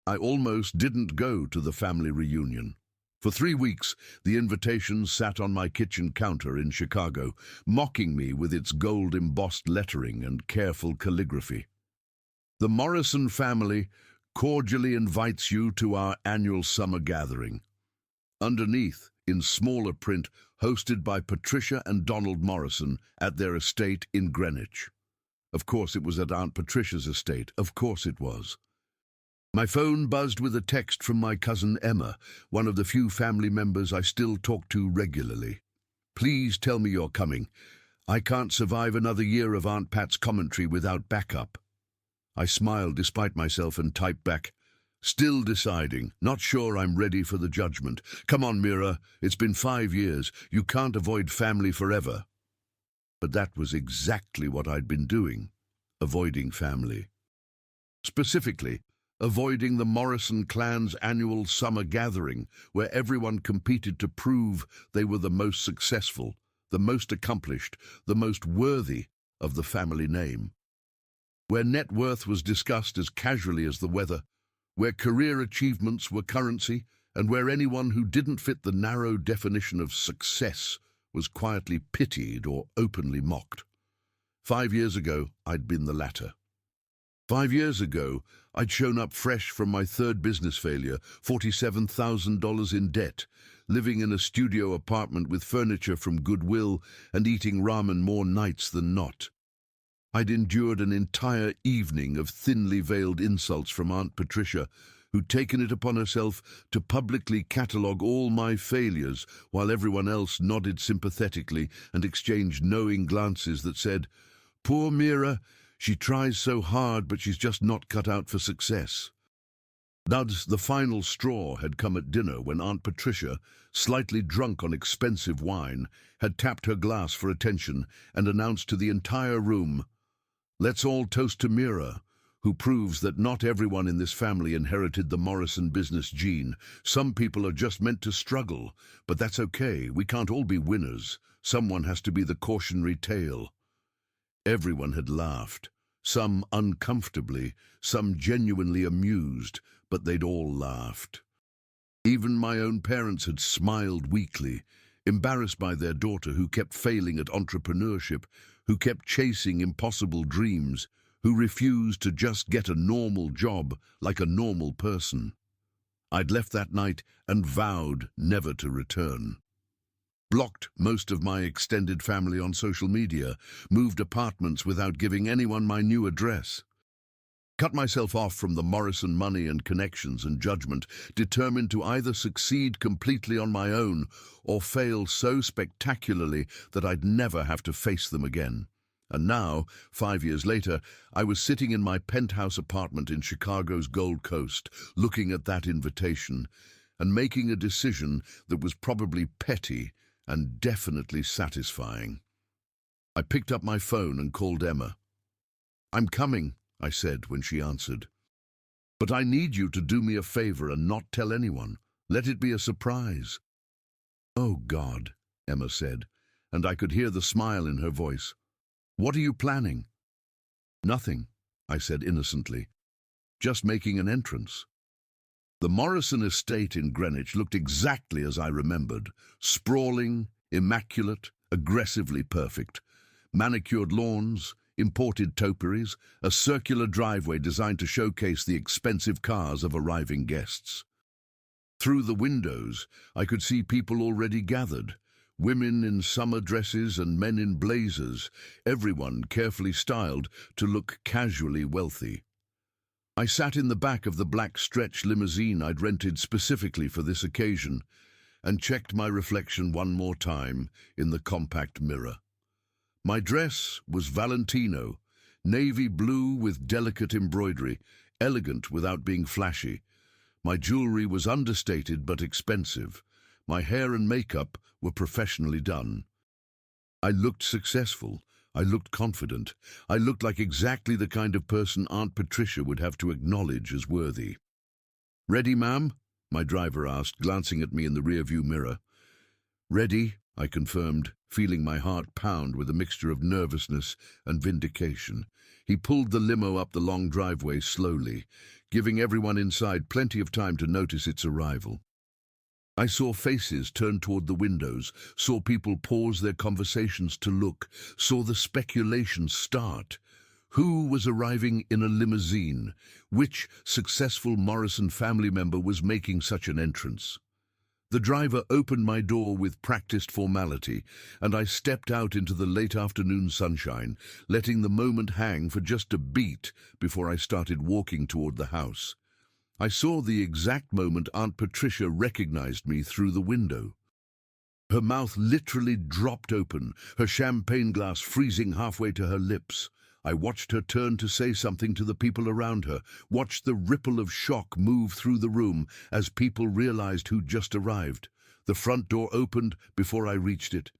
I almost didn't go to the family reunion. For 3 weeks, the invitation sat on my kitchen counter in Chicago, mocking me with its gold-embossed lettering and careful calligraphy. The Morrison family cordially invites you to our annual summer gathering. Underneath, in smaller print, hosted by Patricia and Donald Morrison at their estate in Greenwich. Of course it was at Aunt Patricia's estate, of course it was. My phone buzzed with a text from my cousin Emma, one of the few family members I still talk to regularly. Please tell me you're coming. I can't survive another year of Aunt Pat's commentary without backup. I smiled despite myself and typed back, still deciding, not sure I'm ready for the judgment. Come on, Mira, it's been 5 years. You can't avoid family forever. But that was exactly what I'd been doing, avoiding family. Specifically, avoiding the Morrison clan's annual summer gathering, where everyone competed to prove they were the most successful, the most accomplished, the most worthy of the family name. Where net worth was discussed as casually as the weather, where career achievements were currency, and where anyone who didn't fit the narrow definition of success was quietly pitied or openly mocked. 5 years ago, I'd been the latter. 5 years ago, I'd shown up fresh from my third business failure, $47,000 in debt, living in a studio apartment with furniture from Goodwill and eating ramen more nights than not. I'd endured an entire evening of thinly veiled insults from Aunt Patricia, who'd taken it upon herself to publicly catalogue all my failures while everyone else nodded sympathetically and exchanged knowing glances that said, "Poor Mira, she tries so hard, but she's just not cut out for success." Thus, the final straw had come at dinner when Aunt Patricia, slightly drunk on expensive wine, had tapped her glass for attention and announced to the entire room, "Let's all toast to Mira, who proves that not everyone in this family inherited the Morrison business gene. Some people are just meant to struggle, but that's okay. We can't all be winners. Someone has to be the cautionary tale." Everyone had laughed, some uncomfortably, some genuinely amused, but they'd all laughed. Even my own parents had smiled weakly, embarrassed by their daughter who kept failing at entrepreneurship, who kept chasing impossible dreams, who refused to just get a normal job like a normal person. I'd left that night and vowed never to return. Blocked most of my extended family on social media, moved apartments without giving anyone my new address. Cut myself off from the Morrison money and connections and judgment, determined to either succeed completely on my own or fail so spectacularly that I'd never have to face them again. And now, 5 years later, I was sitting in my penthouse apartment in Chicago's Gold Coast, looking at that invitation and making a decision that was probably petty and definitely satisfying. I picked up my phone and called Emma. "I'm coming," I said when she answered. "But I need you to do me a favor and not tell anyone. Let it be a surprise." "Oh, God," Emma said, and I could hear the smile in her voice. "What are you planning?" "Nothing," I said innocently. "Just making an entrance." The Morrison estate in Greenwich looked exactly as I remembered, sprawling, immaculate, aggressively perfect. Manicured lawns, imported topiaries, a circular driveway designed to showcase the expensive cars of arriving guests. Through the windows, I could see people already gathered, women in summer dresses and men in blazers, everyone carefully styled to look casually wealthy. I sat in the back of the black stretch limousine I'd rented specifically for this occasion and checked my reflection one more time in the compact mirror. My dress was Valentino, navy blue with delicate embroidery, elegant without being flashy. My jewelry was understated but expensive. My hair and makeup were professionally done. I looked successful. I looked confident. I looked like exactly the kind of person Aunt Patricia would have to acknowledge as worthy. "Ready, ma'am?" my driver asked, glancing at me in the rearview mirror. "Ready," I confirmed, feeling my heart pound with a mixture of nervousness and vindication. He pulled the limo up the long driveway slowly, giving everyone inside plenty of time to notice its arrival. I saw faces turn toward the windows, saw people pause their conversations to look, saw the speculation start. Who was arriving in a limousine? Which successful Morrison family member was making such an entrance? The driver opened my door with practiced formality, and I stepped out into the late afternoon sunshine, letting the moment hang for just a beat before I started walking toward the house. I saw the exact moment Aunt Patricia recognized me through the window. Her mouth literally dropped open, her champagne glass freezing halfway to her lips. I watched her turn to say something to the people around her, watched the ripple of shock move through the room as people realized who'd just arrived. The front door opened before I reached it,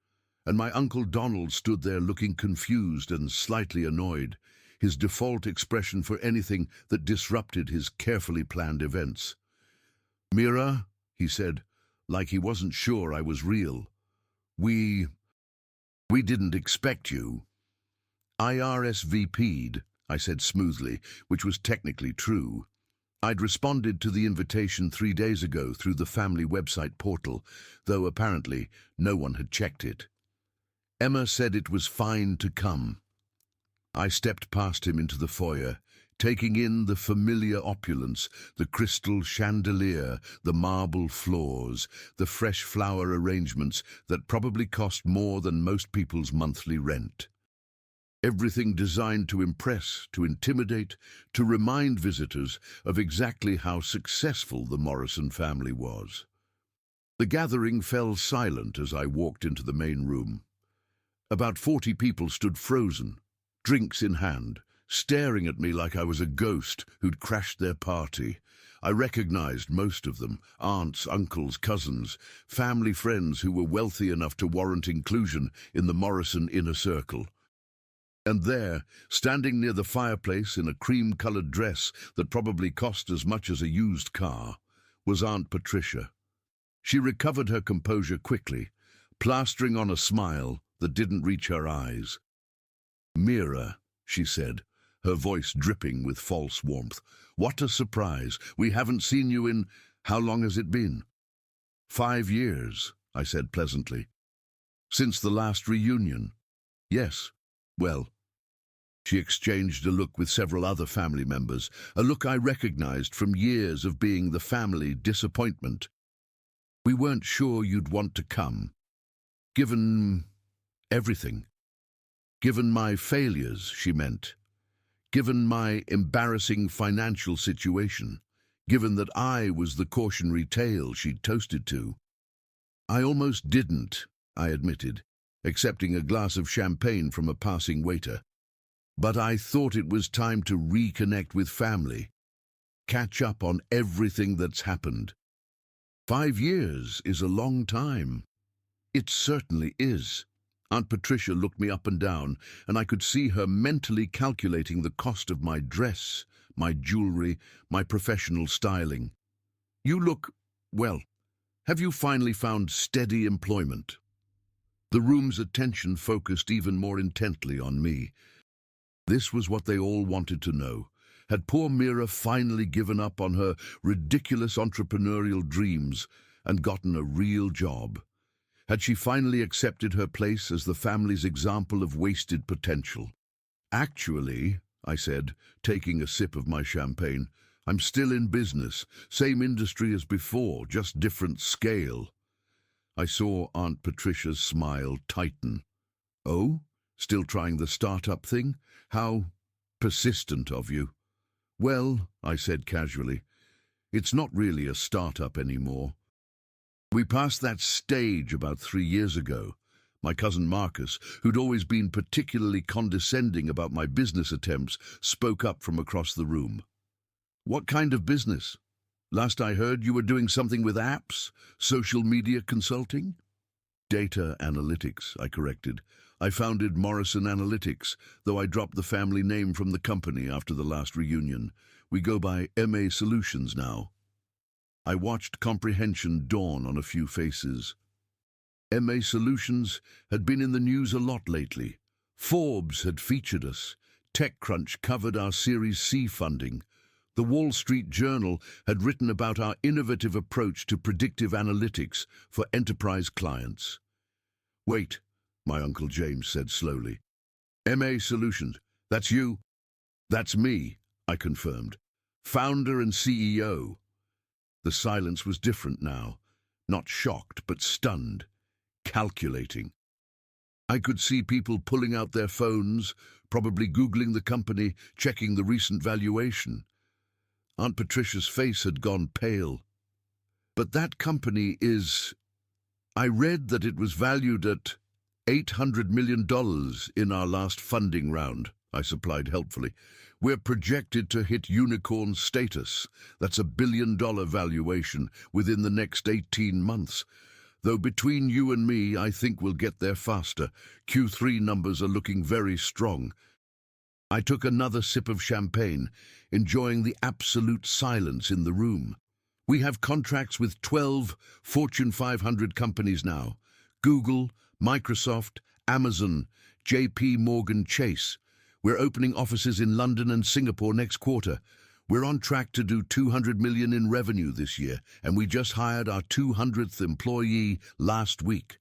and my Uncle Donald stood there looking confused and slightly annoyed, his default expression for anything that disrupted his carefully planned events. "Mira," he said, like he wasn't sure I was real. We didn't expect you." "I RSVP'd," I said smoothly, which was technically true. I'd responded to the invitation 3 days ago through the family website portal, though apparently no one had checked it. Emma said it was fine to come. I stepped past him into the foyer, taking in the familiar opulence, the crystal chandelier, the marble floors, the fresh flower arrangements that probably cost more than most people's monthly rent. Everything designed to impress, to intimidate, to remind visitors of exactly how successful the Morrison family was. The gathering fell silent as I walked into the main room. About 40 people stood frozen, drinks in hand, staring at me like I was a ghost who'd crashed their party. I recognized most of them, aunts, uncles, cousins, family friends who were wealthy enough to warrant inclusion in the Morrison inner circle. And there, standing near the fireplace in a cream-colored dress that probably cost as much as a used car, was Aunt Patricia. She recovered her composure quickly, plastering on a smile that didn't reach her eyes. "Mira," she said, her voice dripping with false warmth. "What a surprise. We haven't seen you in... How long has it been?" 5 years, I said pleasantly. "Since the last reunion?" "Yes. Well..." She exchanged a look with several other family members, a look I recognized from years of being the family disappointment. "We weren't sure you'd want to come. Given... everything. Given my failures," she meant. "Given my embarrassing financial situation. Given that I was the cautionary tale she'd toasted to." "I almost didn't," I admitted, accepting a glass of champagne from a passing waiter. "But I thought it was time to reconnect with family. Catch up on everything that's happened. 5 years is a long time." "It certainly is." Aunt Patricia looked me up and down, and I could see her mentally calculating the cost of my dress, my jewelry, my professional styling. "You look, well, have you finally found steady employment?" The room's attention focused even more intently on me. This was what they all wanted to know. Had poor Mira finally given up on her ridiculous entrepreneurial dreams and gotten a real job? Had she finally accepted her place as the family's example of wasted potential? "Actually," I said, taking a sip of my champagne, "I'm still in business, same industry as before, just different scale." I saw Aunt Patricia's smile tighten. "Oh? Still trying the start-up thing? How persistent of you." "Well," I said casually, "it's not really a start-up anymore. We passed that stage about 3 years ago. My cousin Marcus, who'd always been particularly condescending about my business attempts, spoke up from across the room. "What kind of business? Last I heard you were doing something with apps, social media consulting?" "Data analytics," I corrected. "I founded Morrison Analytics, though I dropped the family name from the company after the last reunion. We go by MA Solutions now." I watched comprehension dawn on a few faces. MA Solutions had been in the news a lot lately. Forbes had featured us. TechCrunch covered our Series C funding. The Wall Street Journal had written about our innovative approach to predictive analytics for enterprise clients. "Wait," my Uncle James said slowly. "MA Solutions, that's you?" "That's me," I confirmed. "Founder and CEO." The silence was different now. Not shocked, but stunned. Calculating. I could see people pulling out their phones, probably Googling the company, checking the recent valuation. Aunt Patricia's face had gone pale. "But that company is... I read that it was valued at $800 million in our last funding round," I supplied helpfully. "We're projected to hit unicorn status. That's $1 billion valuation within the next 18 months. Though between you and me, I think we'll get there faster. Q3 numbers are looking very strong." I took another sip of champagne, enjoying the absolute silence in the room. "We have contracts with 12 Fortune 500 companies now. Google, Microsoft, Amazon, JP Morgan Chase. We're opening offices in London and Singapore next quarter. We're on track to do $200 million in revenue this year, and we just hired our 200th employee last week."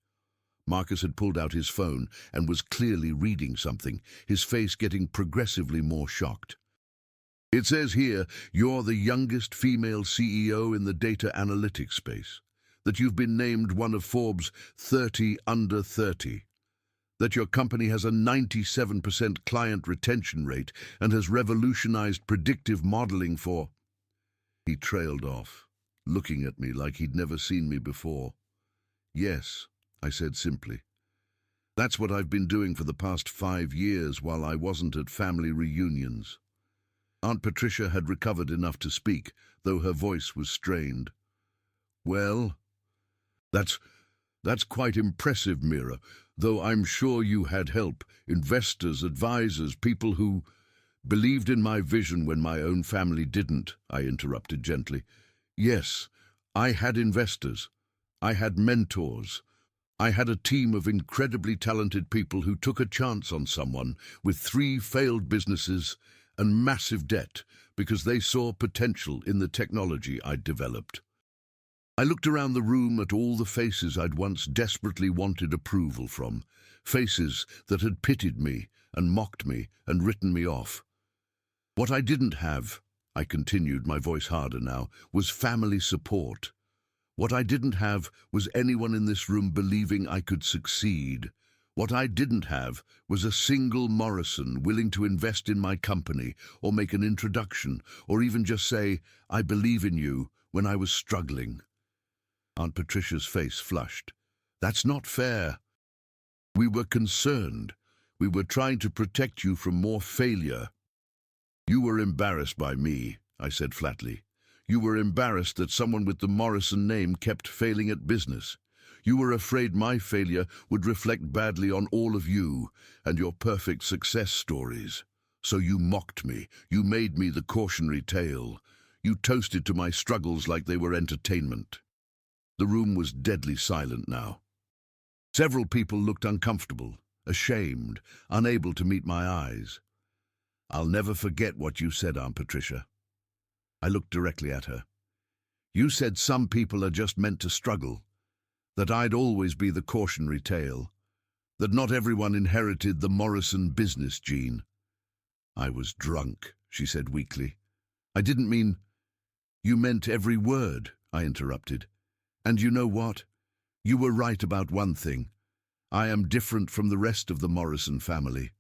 Marcus had pulled out his phone and was clearly reading something, his face getting progressively more shocked. "It says here you're the youngest female CEO in the data analytics space, that you've been named one of Forbes' 30 under 30. That your company has a 97% client retention rate and has revolutionized predictive modeling for..." He trailed off, looking at me like he'd never seen me before. "Yes," I said simply. "That's what I've been doing for the past 5 years while I wasn't at family reunions." Aunt Patricia had recovered enough to speak, though her voice was strained. "Well, that's quite impressive, Mira, though I'm sure you had help, investors, advisors, people who believed in my vision when my own family didn't," I interrupted gently. "Yes, I had investors. I had mentors. I had a team of incredibly talented people who took a chance on someone with 3 failed businesses and massive debt because they saw potential in the technology I'd developed." I looked around the room at all the faces I'd once desperately wanted approval from, faces that had pitied me and mocked me and written me off. "What I didn't have," I continued, my voice harder now, "was family support. What I didn't have was anyone in this room believing I could succeed. What I didn't have was a single Morrison willing to invest in my company or make an introduction or even just say, 'I believe in you,' when I was struggling." Aunt Patricia's face flushed. "That's not fair. We were concerned. We were trying to protect you from more failure." "You were embarrassed by me," I said flatly. "You were embarrassed that someone with the Morrison name kept failing at business. You were afraid my failure would reflect badly on all of you and your perfect success stories. So you mocked me. You made me the cautionary tale. You toasted to my struggles like they were entertainment." The room was deadly silent now. Several people looked uncomfortable, ashamed, unable to meet my eyes. "I'll never forget what you said, Aunt Patricia." I looked directly at her. "You said some people are just meant to struggle, that I'd always be the cautionary tale, that not everyone inherited the Morrison business gene." "I was drunk," she said weakly. "I didn't mean..." "You meant every word," I interrupted. "And you know what? You were right about one thing. I am different from the rest of the Morrison family.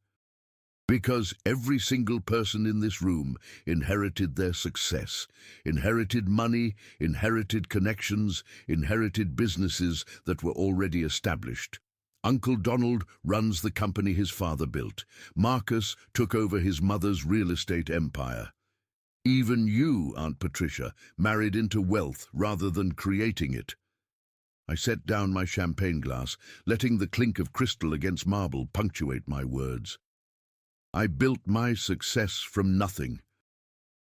Because every single person in this room inherited their success, inherited money, inherited connections, inherited businesses that were already established. Uncle Donald runs the company his father built. Marcus took over his mother's real estate empire. Even you, Aunt Patricia, married into wealth rather than creating it." I set down my champagne glass, letting the clink of crystal against marble punctuate my words. "I built my success from nothing.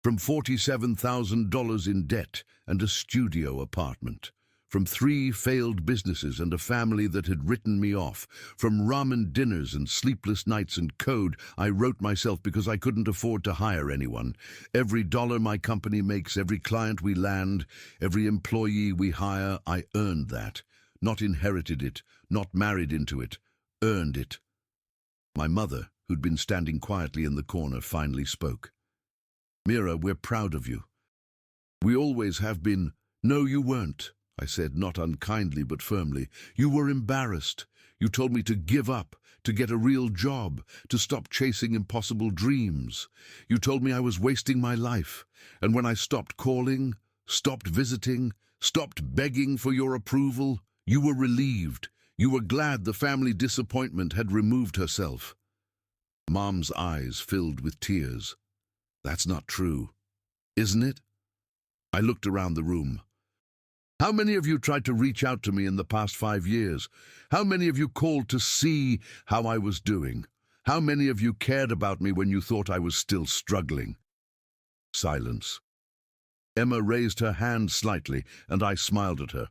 From $47,000 in debt and a studio apartment. From 3 failed businesses and a family that had written me off. From ramen dinners and sleepless nights and code I wrote myself because I couldn't afford to hire anyone. Every dollar my company makes, every client we land, every employee we hire, I earned that. Not inherited it, not married into it, earned it. My mother, who'd been standing quietly in the corner, finally spoke. "Mira, we're proud of you." "We always have been." "No, you weren't," I said, not unkindly but firmly. "You were embarrassed. You told me to give up, to get a real job, to stop chasing impossible dreams. You told me I was wasting my life, and when I stopped calling, stopped visiting, stopped begging for your approval, you were relieved. You were glad the family disappointment had removed herself." Mom's eyes filled with tears. "That's not true, isn't it?" I looked around the room. "How many of you tried to reach out to me in the past 5 years? How many of you called to see how I was doing? How many of you cared about me when you thought I was still struggling?" Silence. Emma raised her hand slightly, and I smiled at her.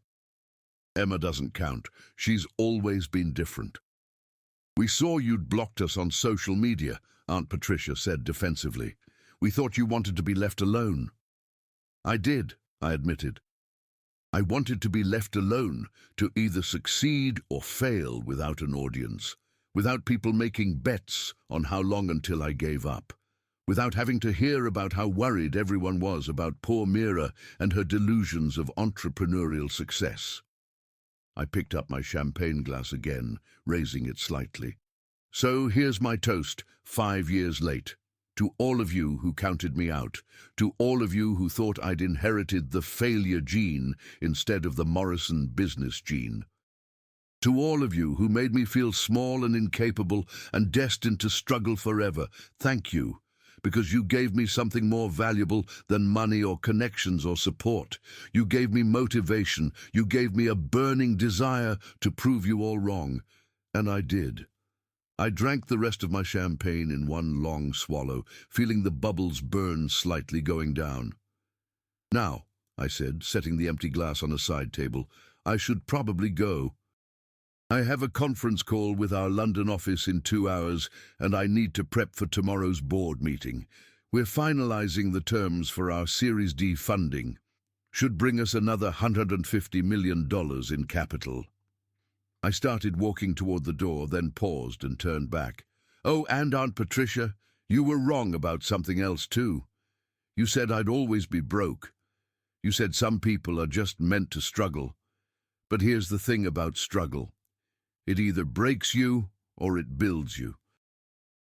"Emma doesn't count. She's always been different." "We saw you'd blocked us on social media," Aunt Patricia said defensively. "We thought you wanted to be left alone." "I did," I admitted. "I wanted to be left alone, to either succeed or fail without an audience, without people making bets on how long until I gave up, without having to hear about how worried everyone was about poor Mira and her delusions of entrepreneurial success." I picked up my champagne glass again, raising it slightly. "So here's my toast, 5 years late. To all of you who counted me out, to all of you who thought I'd inherited the failure gene instead of the Morrison business gene. To all of you who made me feel small and incapable and destined to struggle forever, thank you, because you gave me something more valuable than money or connections or support. You gave me motivation. You gave me a burning desire to prove you all wrong. And I did." I drank the rest of my champagne in one long swallow, feeling the bubbles burn slightly going down. "Now," I said, setting the empty glass on a side table, "I should probably go. I have a conference call with our London office in 2 hours, and I need to prep for tomorrow's board meeting. We're finalizing the terms for our Series D funding. Should bring us another $150 million in capital." I started walking toward the door, then paused and turned back. "Oh, and Aunt Patricia, you were wrong about something else too. You said I'd always be broke. You said some people are just meant to struggle. But here's the thing about struggle. It either breaks you or it builds you.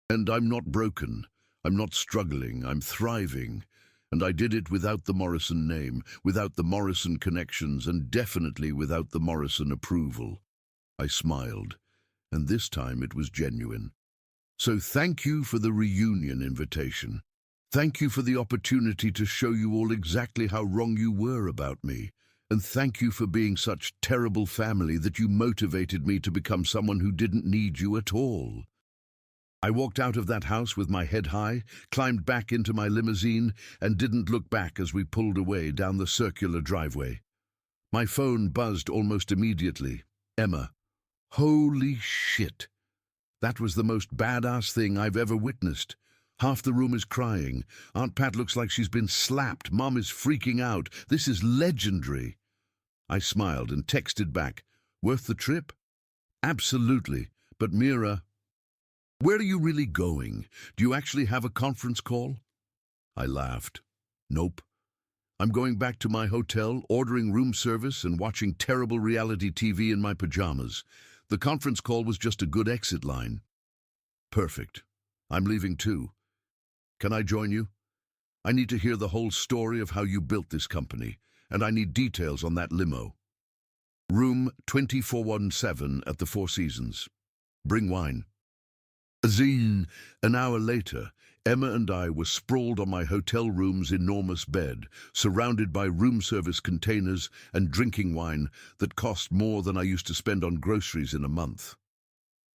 And I'm not broken. I'm not struggling. I'm thriving. And I did it without the Morrison name, without the Morrison connections, and definitely without the Morrison approval." I smiled, and this time it was genuine. "So thank you for the reunion invitation. Thank you for the opportunity to show you all exactly how wrong you were about me. And thank you for being such terrible family that you motivated me to become someone who didn't need you at all." I walked out of that house with my head high, climbed back into my limousine, and didn't look back as we pulled away down the circular driveway. My phone buzzed almost immediately. "Emma." Holy shit. That was the most badass thing I've ever witnessed. Half the room is crying. Aunt Pat looks like she's been slapped. Mom is freaking out. This is legendary. I smiled and texted back, "Worth the trip?" "Absolutely. But Mira, where are you really going? Do you actually have a conference call?" I laughed. "Nope. I'm going back to my hotel, ordering room service and watching terrible reality TV in my pajamas. The conference call was just a good exit line." "Perfect. I'm leaving too. Can I join you? I need to hear the whole story of how you built this company, and I need details on that limo. Room 2417 at the Four Seasons. Bring wine." Zine. An hour later, Emma and I were sprawled on my hotel room's enormous bed, surrounded by room service containers and drinking wine that cost more than I used to spend on groceries in a month.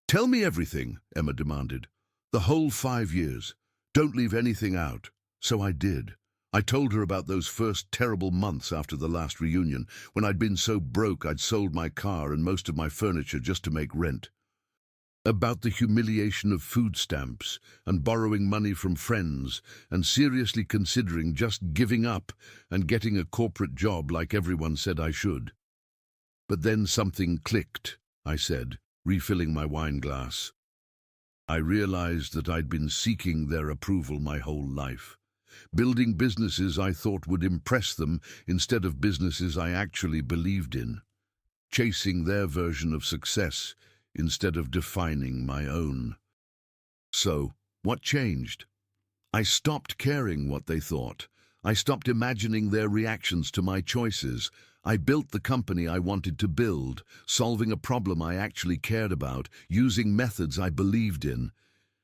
"Tell me everything," Emma demanded. "The whole 5 years. Don't leave anything out." So I did. I told her about those first terrible months after the last reunion, when I'd been so broke I'd sold my car and most of my furniture just to make rent. About the humiliation of food stamps and borrowing money from friends and seriously considering just giving up and getting a corporate job like everyone said I should. But then something clicked, I said, refilling my wine glass. I realized that I'd been seeking their approval my whole life, building businesses I thought would impress them instead of businesses I actually believed in, chasing their version of success instead of defining my own. So, what changed? I stopped caring what they thought. I stopped imagining their reactions to my choices. I built the company I wanted to build, solving a problem I actually cared about, using methods I believed in.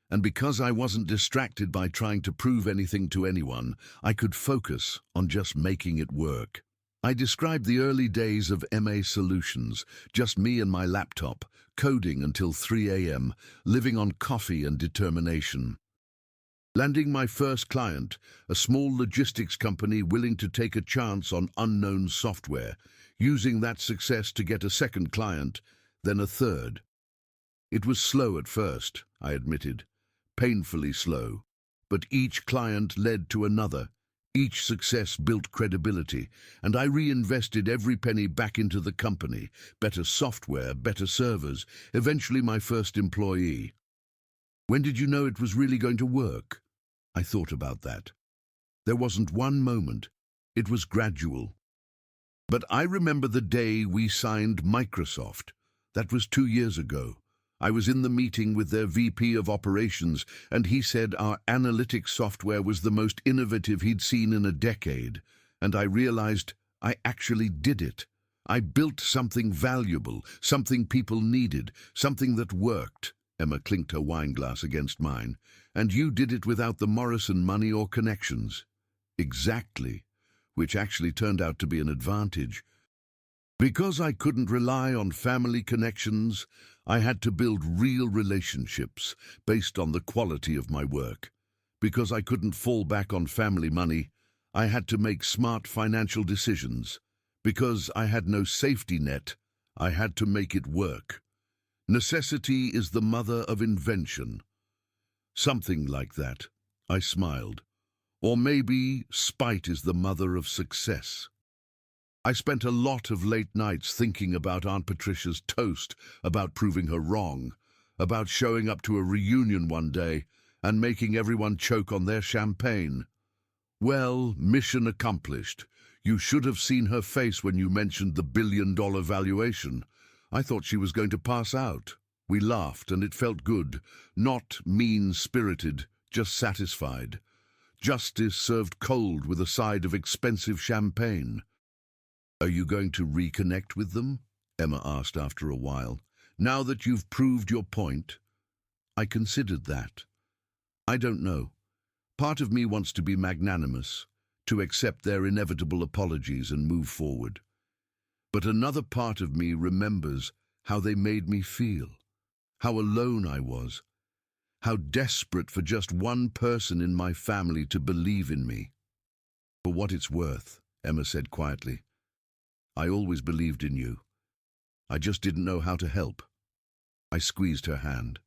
And because I wasn't distracted by trying to prove anything to anyone, I could focus on just making it work. I described the early days of MA Solutions, just me and my laptop, coding until 3 a.m., living on coffee and determination. Landing my first client, a small logistics company willing to take a chance on unknown software, using that success to get a second client, then a third. It was slow at first, I admitted, painfully slow, but each client led to another. Each success built credibility, and I reinvested every penny back into the company, better software, better servers, eventually my first employee. When did you know it was really going to work? I thought about that. There wasn't one moment. It was gradual. But I remember the day we signed Microsoft. That was 2 years ago. I was in the meeting with their VP of operations, and he said our analytics software was the most innovative he'd seen in a decade. And I realized I actually did it. I built something valuable, something people needed, something that worked. Emma clinked her wine glass against mine. And you did it without the Morrison money or connections. Exactly, which actually turned out to be an advantage. Because I couldn't rely on family connections, I had to build real relationships based on the quality of my work. Because I couldn't fall back on family money, I had to make smart financial decisions. Because I had no safety net, I had to make it work. Necessity is the mother of invention. Something like that. I smiled. Or maybe spite is the mother of success. I spent a lot of late nights thinking about Aunt Patricia's toast, about proving her wrong, about showing up to a reunion one day and making everyone choke on their champagne. Well, mission accomplished. You should have seen her face when you mentioned the billion-dollar valuation. I thought she was going to pass out. We laughed and it felt good, not mean-spirited, just satisfied. Justice served cold with a side of expensive champagne. Are you going to reconnect with them? Emma asked after a while. Now that you've proved your point? I considered that. I don't know. Part of me wants to be magnanimous, to accept their inevitable apologies and move forward. But another part of me remembers how they made me feel, how alone I was, how desperate for just one person in my family to believe in me. For what it's worth, Emma said quietly, I always believed in you. I just didn't know how to help. I squeezed her hand.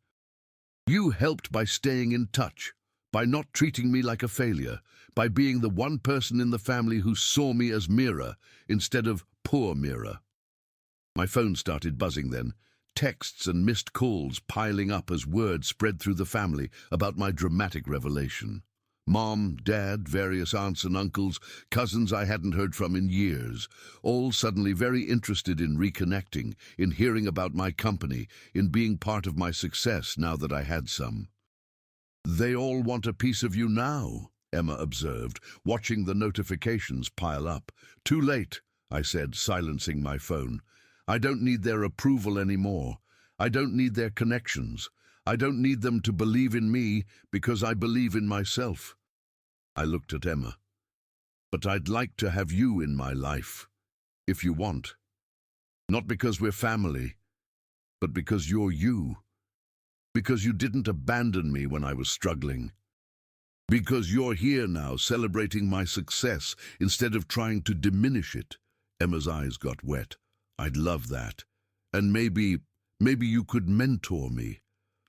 You helped by staying in touch, by not treating me like a failure, by being the one person in the family who saw me as Mira instead of poor Mira. My phone started buzzing then, texts and missed calls piling up as word spread through the family about my dramatic revelation. Mom, Dad, various aunts and uncles, cousins I hadn't heard from in years, all suddenly very interested in reconnecting, in hearing about my company, in being part of my success now that I had some. They all want a piece of you now, Emma observed, watching the notifications pile up. Too late, I said, silencing my phone. I don't need their approval anymore. I don't need their connections. I don't need them to believe in me because I believe in myself. I looked at Emma. But I'd like to have you in my life, if you want. Not because we're family, but because you're you. Because you didn't abandon me when I was struggling. Because you're here now, celebrating my success instead of trying to diminish it. Emma's eyes got wet. I'd love that. And maybe you could mentor me.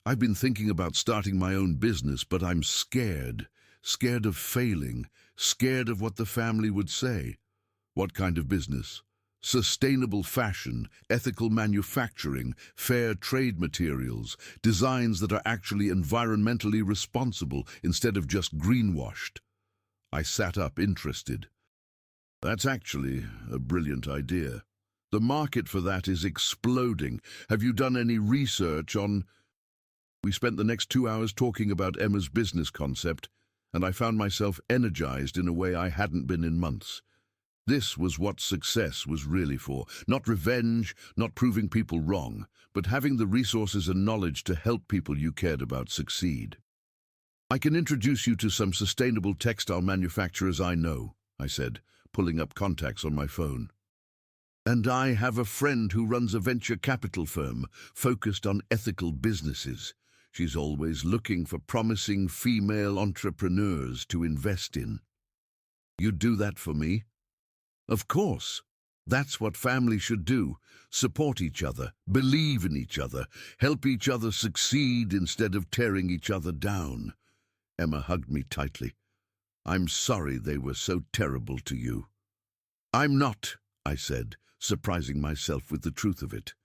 I've been thinking about starting my own business, but I'm scared. Scared of failing. Scared of what the family would say. What kind of business? Sustainable fashion, ethical manufacturing, fair trade materials, designs that are actually environmentally responsible instead of just greenwashed. I sat up, interested. That's actually a brilliant idea. The market for that is exploding. Have you done any research on... We spent the next 2 hours talking about Emma's business concept, and I found myself energized in a way I hadn't been in months. This was what success was really for. Not revenge, not proving people wrong, but having the resources and knowledge to help people you cared about succeed. I can introduce you to some sustainable textile manufacturers I know, I said, pulling up contacts on my phone. And I have a friend who runs a venture capital firm focused on ethical businesses. She's always looking for promising female entrepreneurs to invest in. You'd do that for me? Of course. That's what family should do. Support each other, believe in each other, help each other succeed instead of tearing each other down. Emma hugged me tightly. I'm sorry they were so terrible to you. I'm not, I said, surprising myself with the truth of it.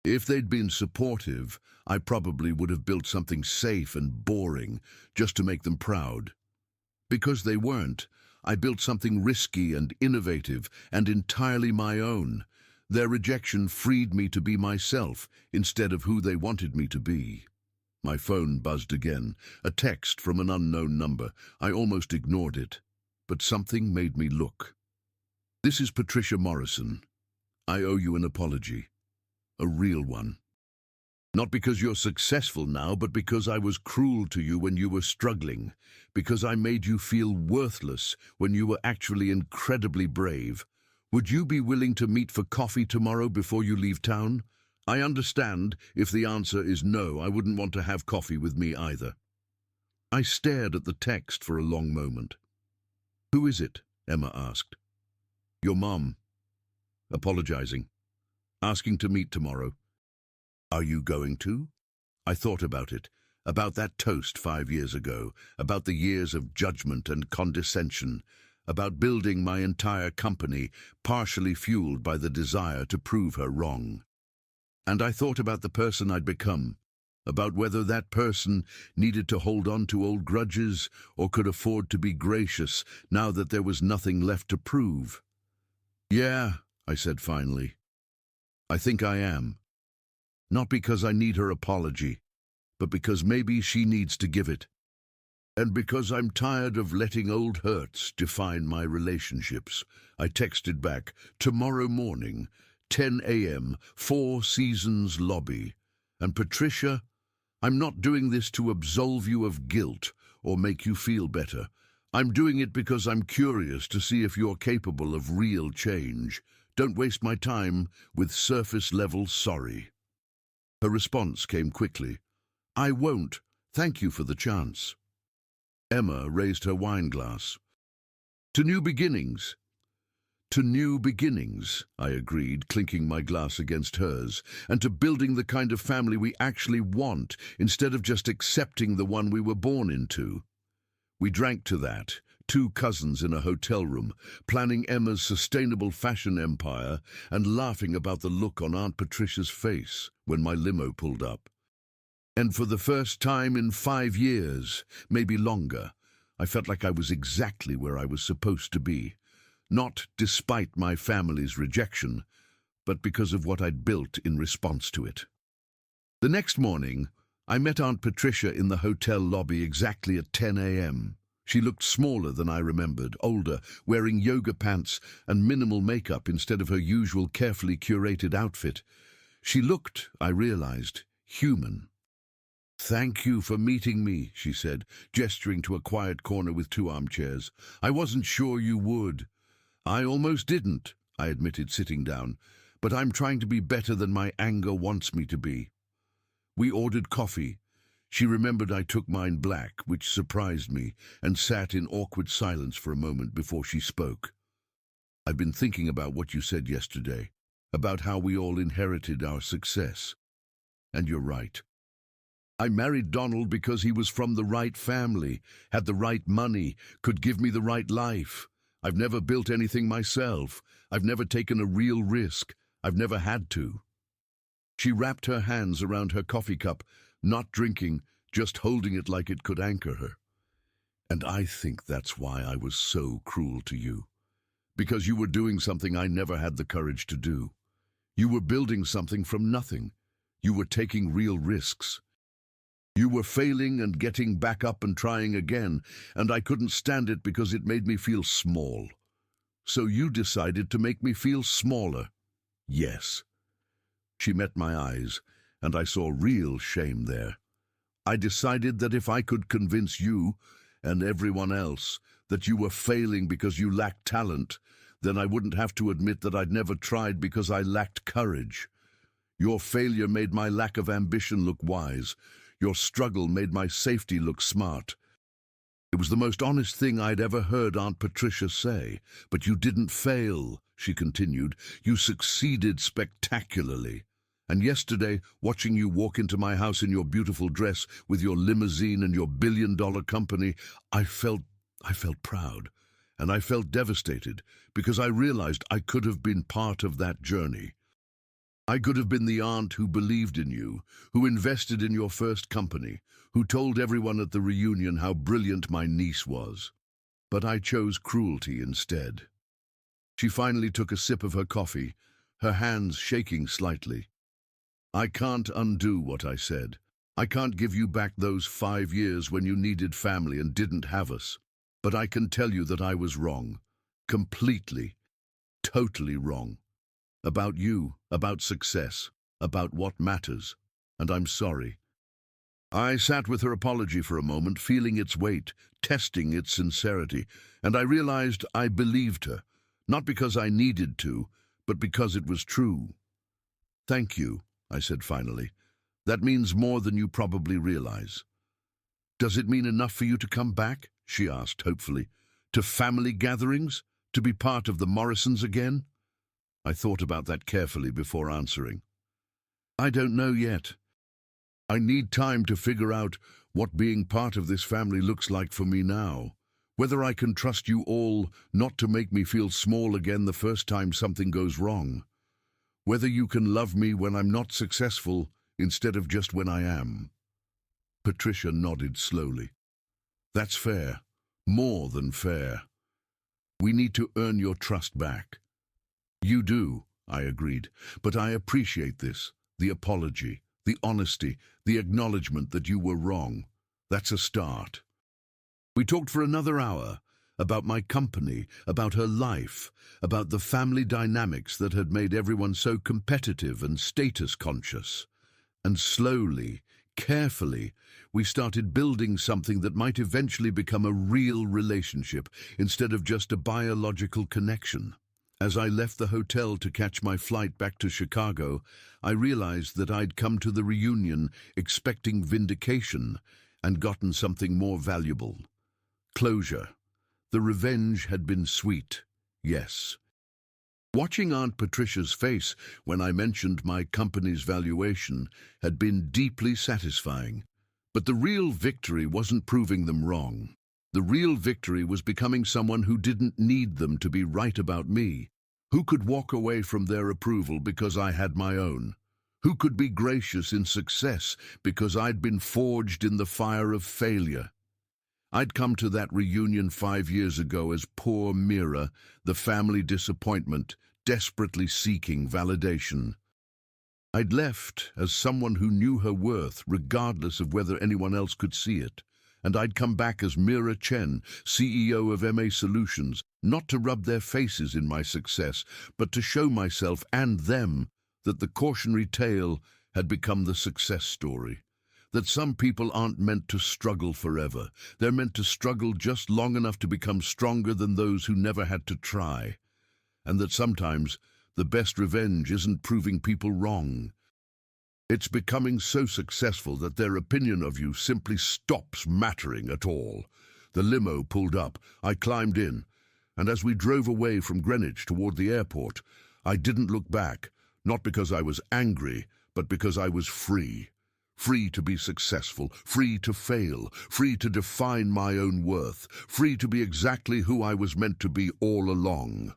If they'd been supportive, I probably would have built something safe and boring, just to make them proud. Because they weren't, I built something risky and innovative and entirely my own. Their rejection freed me to be myself instead of who they wanted me to be. My phone buzzed again, a text from an unknown number. I almost ignored it, but something made me look. This is Patricia Morrison. I owe you an apology. A real one. Not because you're successful now, but because I was cruel to you when you were struggling, because I made you feel worthless when you were actually incredibly brave. Would you be willing to meet for coffee tomorrow before you leave town? I understand if the answer is no, I wouldn't want to have coffee with me either. I stared at the text for a long moment. Who is it? Emma asked. Your mom. Apologizing. Asking to meet tomorrow. Are you going to? I thought about it, about that toast 5 years ago, about the years of judgment and condescension, about building my entire company, partially fueled by the desire to prove her wrong. And I thought about the person I'd become, about whether that person needed to hold on to old grudges or could afford to be gracious now that there was nothing left to prove. Yeah, I said finally. I think I am. Not because I need her apology, but because maybe she needs to give it. And because I'm tired of letting old hurts define my relationships, I texted back, tomorrow morning, 10 a.m., Four Seasons lobby. And Patricia, I'm not doing this to absolve you of guilt or make you feel better. I'm doing it because I'm curious to see if you're capable of real change. Don't waste my time with surface-level sorry. Her response came quickly. I won't. Thank you for the chance. Emma raised her wine glass. To new beginnings. To new beginnings, I agreed, clinking my glass against hers, and to building the kind of family we actually want, instead of just accepting the one we were born into. We drank to that, two cousins in a hotel room, planning Emma's sustainable fashion empire and laughing about the look on Aunt Patricia's face when my limo pulled up. And for the first time in 5 years, maybe longer, I felt like I was exactly where I was supposed to be. Not despite my family's rejection, but because of what I'd built in response to it. The next morning, I met Aunt Patricia in the hotel lobby exactly at 10 a.m. She looked smaller than I remembered, older, wearing yoga pants and minimal makeup instead of her usual carefully curated outfit. She looked, I realized, human. Thank you for meeting me, she said, gesturing to a quiet corner with 2 armchairs. I wasn't sure you would. I almost didn't, I admitted, sitting down, but I'm trying to be better than my anger wants me to be. We ordered coffee. She remembered I took mine black, which surprised me, and sat in awkward silence for a moment before she spoke. "I've been thinking about what you said yesterday, about how we all inherited our success. And you're right. I married Donald because he was from the right family, had the right money, could give me the right life. I've never built anything myself. I've never taken a real risk. I've never had to." She wrapped her hands around her coffee cup, not drinking, just holding it like it could anchor her. "And I think that's why I was so cruel to you. Because you were doing something I never had the courage to do. You were building something from nothing. You were taking real risks. You were failing and getting back up and trying again, and I couldn't stand it because it made me feel small. So you decided to make me feel smaller." "Yes." She met my eyes, and I saw real shame there. "I decided that if I could convince you, and everyone else, that you were failing because you lacked talent, then I wouldn't have to admit that I'd never tried because I lacked courage. Your failure made my lack of ambition look wise. Your struggle made my safety look smart. It was the most honest thing I'd ever heard Aunt Patricia say. But you didn't fail," she continued. "You succeeded spectacularly. And yesterday, watching you walk into my house in your beautiful dress, with your limousine and your billion-dollar company, I felt proud. And I felt devastated, because I realized I could have been part of that journey. I could have been the aunt who believed in you, who invested in your first company, who told everyone at the reunion how brilliant my niece was. But I chose cruelty instead." She finally took a sip of her coffee, her hands shaking slightly. "I can't undo what I said. I can't give you back those 5 years when you needed family and didn't have us. But I can tell you that I was wrong. Completely, totally wrong. About you, about success, about what matters. And I'm sorry." I sat with her apology for a moment, feeling its weight, testing its sincerity, and I realized I believed her, not because I needed to, but because it was true. "Thank you," I said finally. "That means more than you probably realize." "Does it mean enough for you to come back?" she asked hopefully. "To family gatherings? To be part of the Morrisons again?" I thought about that carefully before answering. "I don't know yet. I need time to figure out what being part of this family looks like for me now. Whether I can trust you all not to make me feel small again the first time something goes wrong. Whether you can love me when I'm not successful instead of just when I am." Patricia nodded slowly. "That's fair. More than fair. We need to earn your trust back." "You do," I agreed, "but I appreciate this, the apology, the honesty, the acknowledgement that you were wrong. That's a start." We talked for another hour, about my company, about her life, about the family dynamics that had made everyone so competitive and status conscious. And slowly, carefully, we started building something that might eventually become a real relationship instead of just a biological connection. As I left the hotel to catch my flight back to Chicago, I realized that I'd come to the reunion expecting vindication and gotten something more valuable. Closure. The revenge had been sweet, yes. Watching Aunt Patricia's face when I mentioned my company's valuation had been deeply satisfying. But the real victory wasn't proving them wrong. The real victory was becoming someone who didn't need them to be right about me, who could walk away from their approval because I had my own, who could be gracious in success because I'd been forged in the fire of failure. I'd come to that reunion 5 years ago as poor Mira, the family disappointment, desperately seeking validation. I'd left as someone who knew her worth, regardless of whether anyone else could see it. And I'd come back as Mira Chen, CEO of MA Solutions, not to rub their faces in my success, but to show myself and them that the cautionary tale had become the success story. That some people aren't meant to struggle forever. They're meant to struggle just long enough to become stronger than those who never had to try. And that sometimes the best revenge isn't proving people wrong, It's becoming so successful that their opinion of you simply stops mattering at all. The limo pulled up, I climbed in, and as we drove away from Greenwich toward the airport, I didn't look back, not because I was angry, but because I was free. Free to be successful, free to fail, free to define my own worth, free to be exactly who I was meant to be all along.